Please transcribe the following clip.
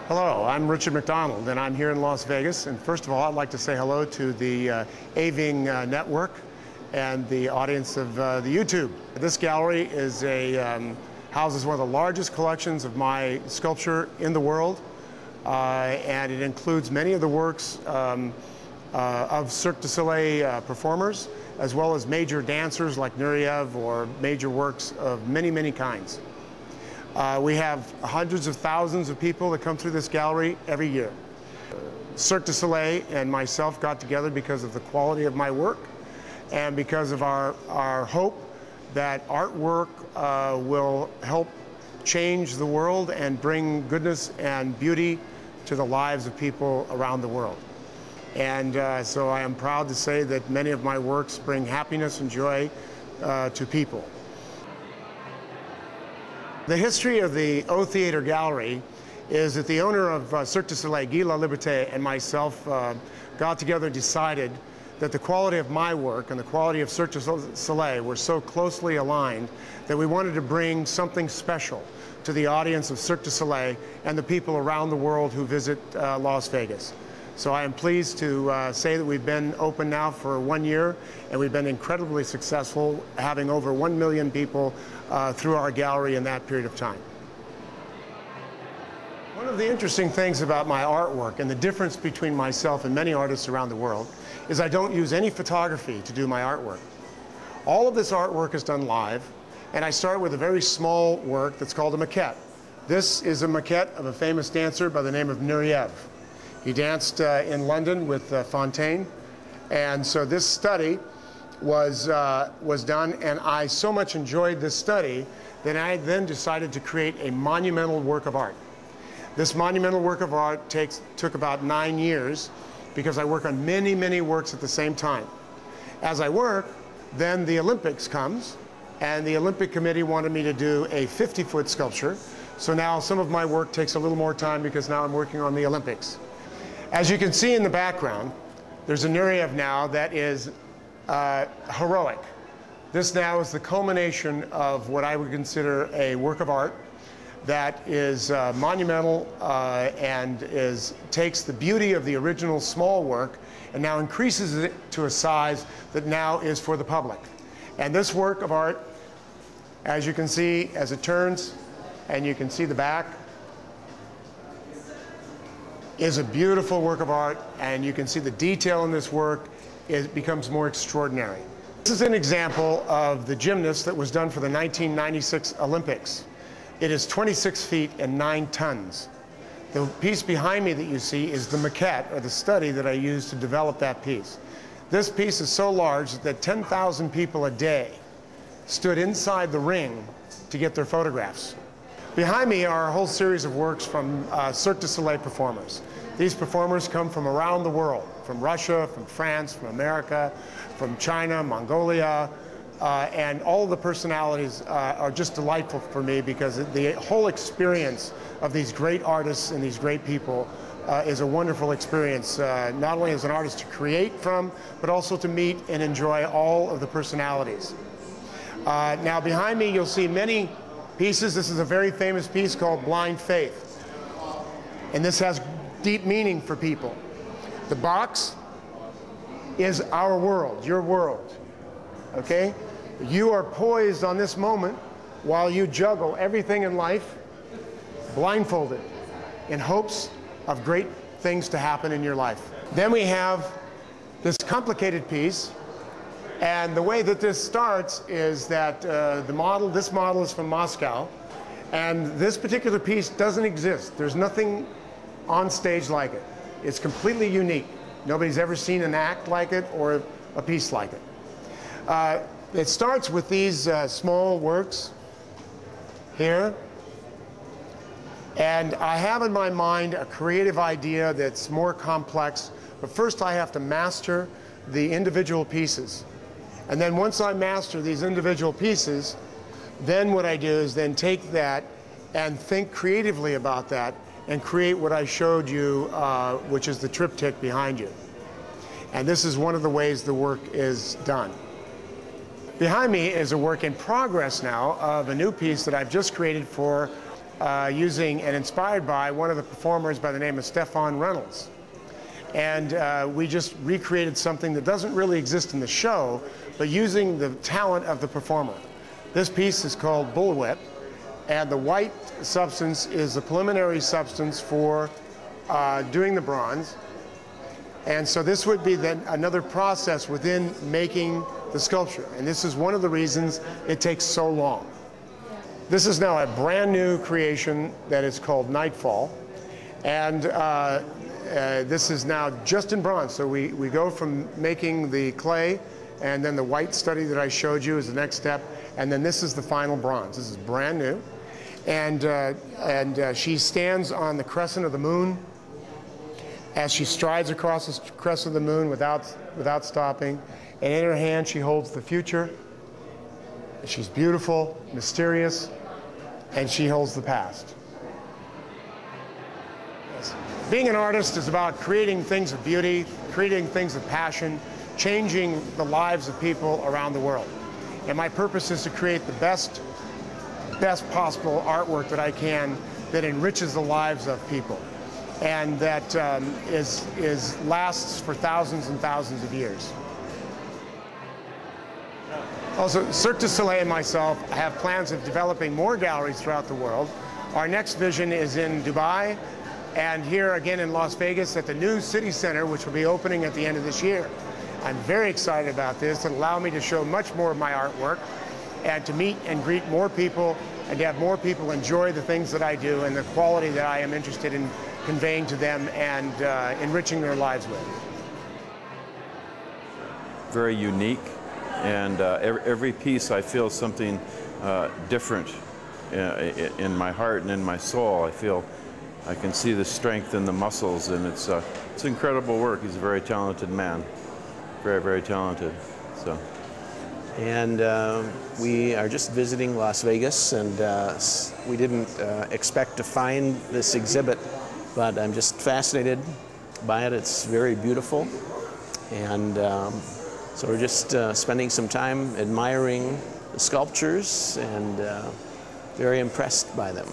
Hello, I'm Richard Macdonald, and I'm here in Las Vegas. And first of all, I'd like to say hello to the AVing network and the audience of the YouTube. This gallery is houses one of the largest collections of my sculpture in the world, and it includes many of the works of Cirque Du Soleil performers, as well as major dancers like Nureyev, or major works of many, many kinds. We have hundreds of thousands of people that come through this gallery every year. Cirque Du Soleil and myself got together because of the quality of my work and because of our hope that artwork will help change the world and bring goodness and beauty to the lives of people around the world. And so I am proud to say that many of my works bring happiness and joy to people. The history of the O Theater Gallery is that the owner of Cirque Du Soleil, Guy Laliberté, and myself got together and decided that the quality of my work and the quality of Cirque Du Soleil were so closely aligned that we wanted to bring something special to the audience of Cirque Du Soleil and the people around the world who visit Las Vegas. So I am pleased to say that we've been open now for 1 year, and we've been incredibly successful, having over 1 million people through our gallery in that period of time. One of the interesting things about my artwork and the difference between myself and many artists around the world is I don't use any photography to do my artwork. All of this artwork is done live, and I start with a very small work that's called a maquette. This is a maquette of a famous dancer by the name of Nureyev. He danced in London with Fontaine, and so this study was done, and I so much enjoyed this study that I then decided to create a monumental work of art. This monumental work of art took about 9 years because I work on many, many works at the same time. As I work, then the Olympics comes, and the Olympic Committee wanted me to do a 50-foot sculpture, so now some of my work takes a little more time because now I'm working on the Olympics. As you can see in the background, there's a Nureyev now that is heroic. This now is the culmination of what I would consider a work of art that is monumental and takes the beauty of the original small work and now increases it to a size that now is for the public. And this work of art, as you can see, as it turns, and you can see the back, is a beautiful work of art, and you can see the detail in this work becomes more extraordinary. This is an example of the Gymnast that was done for the 1996 Olympics. It is 26 feet and 9 tons. The piece behind me that you see is the maquette, or the study that I used to develop that piece. This piece is so large that 10,000 people a day stood inside the ring to get their photographs. Behind me are a whole series of works from Cirque Du Soleil performers. These performers come from around the world, from Russia, from France, from America, from China, Mongolia, and all the personalities are just delightful for me because the whole experience of these great artists and these great people is a wonderful experience, not only as an artist to create from, but also to meet and enjoy all of the personalities. Now behind me you'll see many pieces. This is a very famous piece called Blind Faith, and this has deep meaning for people. The box is our world, your world, okay? You are poised on this moment while you juggle everything in life, blindfolded, in hopes of great things to happen in your life. Then we have this complicated piece, and the way that this starts is that this model is from Moscow, and this particular piece doesn't exist. There's nothing on stage like it. It's completely unique. Nobody's ever seen an act like it or a piece like it. It starts with these small works here, and I have in my mind a creative idea that's more complex, but first I have to master the individual pieces. And then once I master these individual pieces, then what I do is then take that and think creatively about that and create what I showed you, which is the triptych behind you. And this is one of the ways the work is done. Behind me is a work in progress now of a new piece that I've just created for using and inspired by one of the performers by the name of Stefan Reynolds. And we just recreated something that doesn't really exist in the show, but using the talent of the performer. This piece is called Bullwhip, and the white substance is the preliminary substance for doing the bronze. And so this would be then another process within making the sculpture. And this is one of the reasons it takes so long. This is now a brand new creation that is called Nightfall. And this is now just in bronze. So we go from making the clay, and then the white study that I showed you is the next step. And then this is the final bronze. This is brand new. And she stands on the crescent of the moon as she strides across the crescent of the moon without stopping. And in her hand, she holds the future. She's beautiful, mysterious, and she holds the past. Being an artist is about creating things of beauty, creating things of passion, changing the lives of people around the world. And my purpose is to create the best possible artwork that I can that enriches the lives of people, and that lasts for thousands and thousands of years. Also, Cirque Du Soleil and myself have plans of developing more galleries throughout the world. Our next vision is in Dubai, and here again in Las Vegas at the new City Center, which will be opening at the end of this year. I'm very excited about this. It'll allow me to show much more of my artwork and to meet and greet more people and to have more people enjoy the things that I do and the quality that I am interested in conveying to them and enriching their lives with. Very unique, and every piece I feel something different in my heart and in my soul. I can see the strength in the muscles, and it's incredible work. He's a very talented man, very, very talented. So. And we are just visiting Las Vegas, and we didn't expect to find this exhibit, but I'm just fascinated by it. It's very beautiful, and so we're just spending some time admiring the sculptures and very impressed by them.